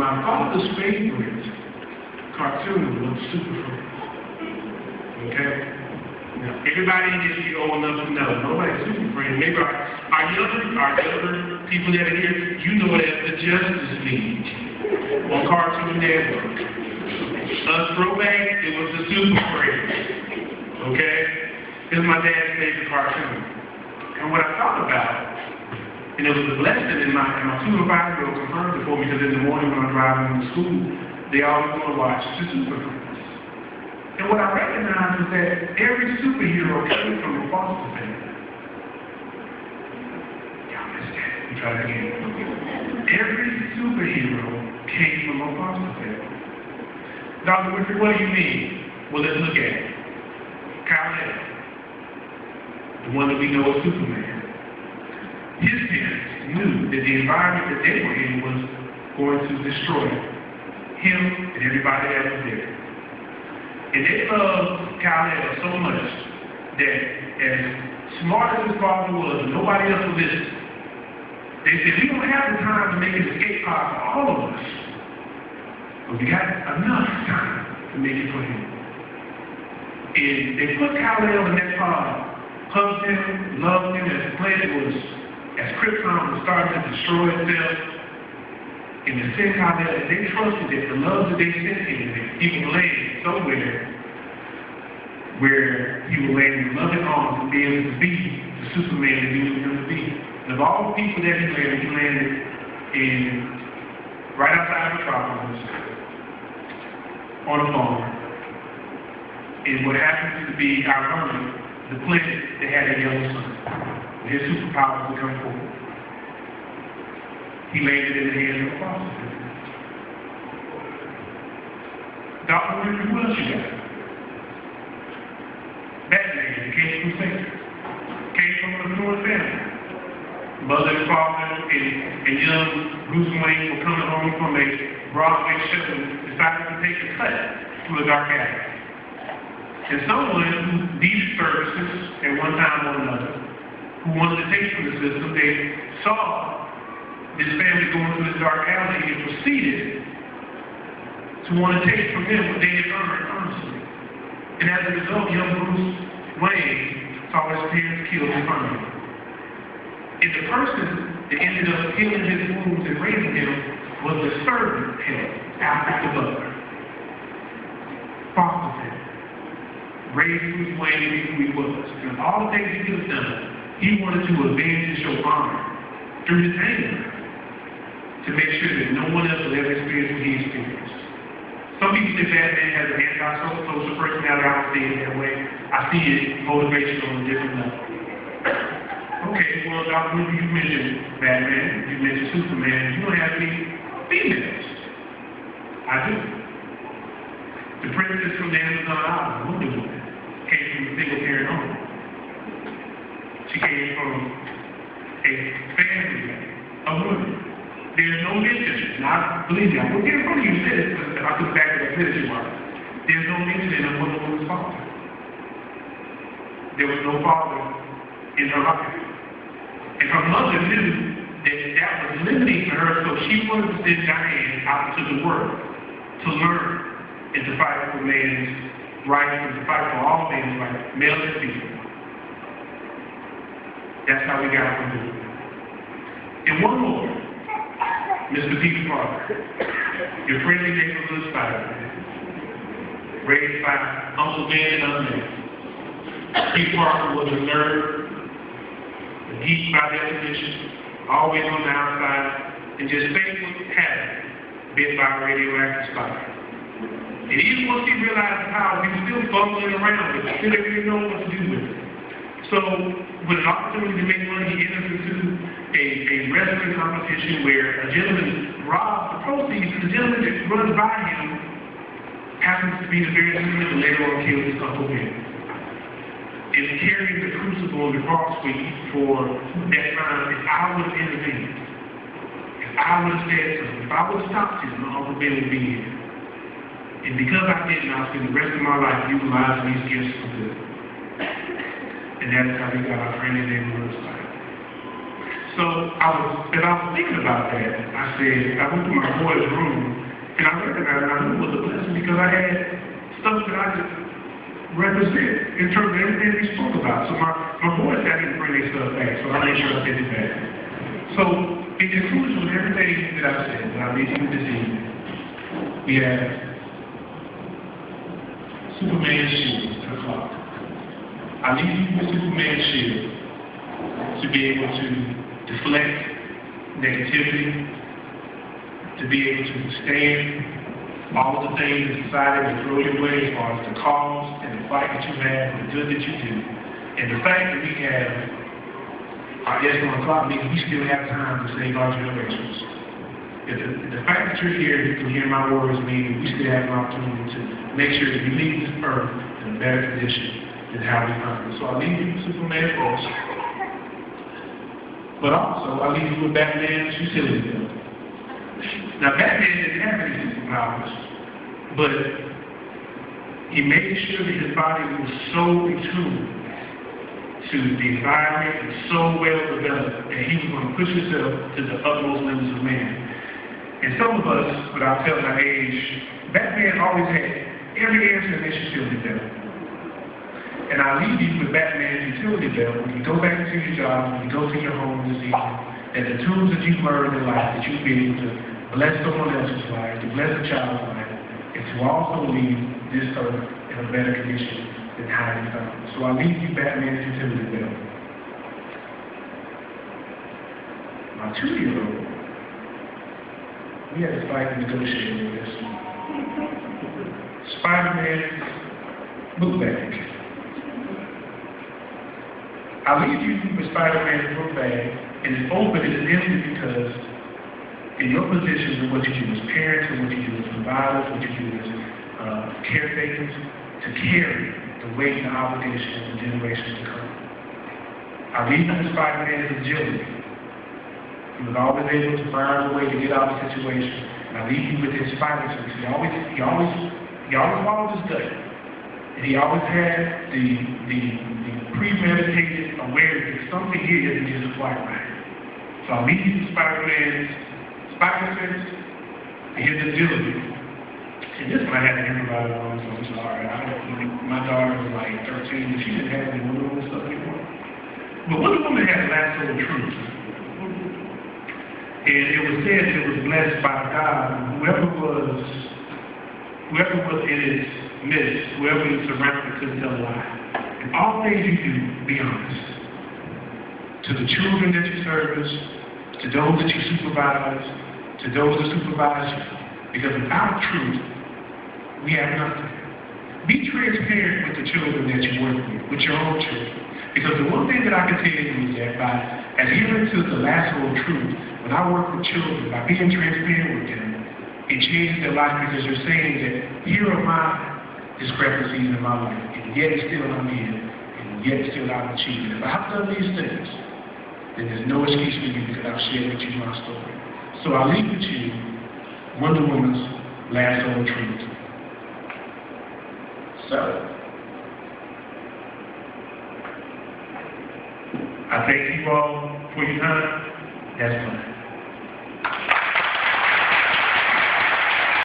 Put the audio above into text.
my father's favorite cartoon was Super Friends. Okay? Now, everybody gets to be old enough to know. Nobody's Super Friends. Maybe our younger people that are here, you know it as the Justice League on Cartoon Network. Us throwbacks, it was the Super Friends. Okay? This is my dad's favorite cartoon. And what I thought about, and it was a blessing, and my 2 and 5-year-old confirmed it for me, because in the morning when I'm driving to school, they always want to watch the Super Friends. And what I recognized is that every superhero came from a foster family. Y'all missed that. Let me try that again. Every superhero came from a foster family. Dr. Winfrey, what do you mean? Well, let's look at it. Kyle, the one that we know as Superman. His parents knew that the environment that they were in was going to destroy him and everybody that was there. And they loved Kyle so much that as smart as his father was, and nobody else was listening, they said, we don't have the time to make an escape pod for all of us, but we got enough time to make it for him. And they put Kyle in that pod, hugged him, loved him, as the planet was, as Krypton was starting to destroy itself. And the sent Kyle, they trusted that the love that they sent him, he would land somewhere where he would land in loving arms and be able to be the Superman that he was going to be. And of all the people that he landed in right outside Metropolis on a farm. And what happens to be ironic, the planet that had a young son. His superpowers would come forward. He landed in the hands of a foster family. Dr. Winfrey, what else you got? Batman, he came from Satan. Came from a affluent family. Mother and father and young Bruce Wayne were coming home from a Broadway show and decided to take a cut through a dark alley. And someone who needed services at one time or another, who wanted to take from the system, they saw this family going through this dark alley and proceeded to want to take from them what they had earned honestly. And as a result, young Bruce Wayne saw his parents killed in front of him. And the person that ended up healing his wounds and raising him was the servant held after the butler. Foster family. Raised Bruce Wayne to be who he was. And all the things he could have done, he wanted to avenge and show honor through his anger to make sure that no one else will ever experience what he experienced. Some people say Batman has an anti-social personality. I don't see it that way. I see it motivational on a different level. Okay, well, Dr. Winfrey, you mentioned Batman, you mentioned Superman. You don't have any females. I do. The princess from the Amazon Island, Wonder Woman, came from a single-parent home. She came from a family of women. There's no mention, and I believe me, I will get in front of you and say this, if I took back to that literature mark. There's no mention of Wonder Woman's father. There was no father in her life. And her mother knew that that was limiting to her, so she wanted to send Diane out into the world to learn and to fight for man's rights and to fight for all men's rights, male and female. That's how we got to do it. And one more, Mr. Peter Parker, your friendly neighborhood Spider-Man, raised by Uncle Ben and Aunt May. Peter Parker was a nerd, a geek by definition, always on the outside, and just faithful habit, bit by a radioactive spider. And even once he realized the power, he was still fumbling around with it, still didn't really know what to do with it. So, with an opportunity to make money, he enters into a wrestling competition where a gentleman robs the proceeds, and the gentleman that runs by him happens to be the very gentleman that later on killed his Uncle Ben. And carrying the crucible and the cross for that time, if I would have intervened, if I would have said something, if I would have stopped him, my Uncle Ben would be here. And because I didn't, I'll spend the rest of my life utilizing these gifts for good. And that's how we got our friendly neighborhood side. So as I was thinking about that, I said, I went to my boy's room because I had stuff that I could represent in terms of everything we spoke about. So my boys got to bring their stuff back, so I made sure I did it back. So, in conclusion with everything that I've said, that I leave you this evening, we have Superman's shield to the clock. I leave you with Superman's shield to be able to deflect negativity, to be able to withstand all the things that society will throw your way as far as the cause and the fight that you have and the good that you do. And the fact that we have our S1 clock means we still have time to save our generations. The fact that you're here, you can hear my words, means we still have an opportunity to make sure that you leave this earth in a better condition than how we found it. So I leave you with Superman first. But also, I leave you with Batman's utility belt. Now, Batman didn't have any superpowers, but he made sure that his body was so in tune to the environment and so well developed that he was going to push himself to the utmost limits of man. And some of us, without telling our age, Batman always had every answer in his utility belt. And I leave you with Batman's utility belt when you go back to your job, when you go to your home this evening, that the tools that you've learned in life, that you'll be able to bless someone else's life, to bless a child's life, and to also leave this earth in a better condition than how you found it. So I leave you Batman's utility belt. My 2-year-old, we had to fight and negotiate with this. Spider-Man's book bag. I leave you with Spider-Man's book bag, and it's open and it's empty because in your position, what you do as parents and what you do as providers, what you do as caretakers, to carry the weight and the obligation of the generations to come. I leave you with Spider-Man's agility. He was always able to find a way to get out of the situation. And I leave you with his spider sense. He always followed his gut. And he always had the premeditated awareness that something here isn't just quite right. So I leave you with Spider-Man's spider sense and his agility. And this one I had to improvise on, so I'm sorry. My daughter was like 13 and she didn't have any Wonder Woman stuff anymore. But Wonder Woman had a lasso of truth. And it was said that it was blessed by God. Whoever was in its midst, whoever was surrounded couldn't tell a lie. In all things you do, be honest. To the children that you service, to those that you supervise, to those that supervise you. Because without truth, we have nothing. Be transparent with the children that you work with your own children. Because the one thing that I can tell you is that by adhering to the lasso of truth, when I work with children, by being transparent with them, it changes their life because you're saying that here are my discrepancies in my life, and yet still I'm here, and yet still I'm achieving. If I've done these things, then there's no excuse for you because I've shared with you my story. So I leave with you Wonder Woman's lasso of truth. So, I thank you all for your time. That's fine.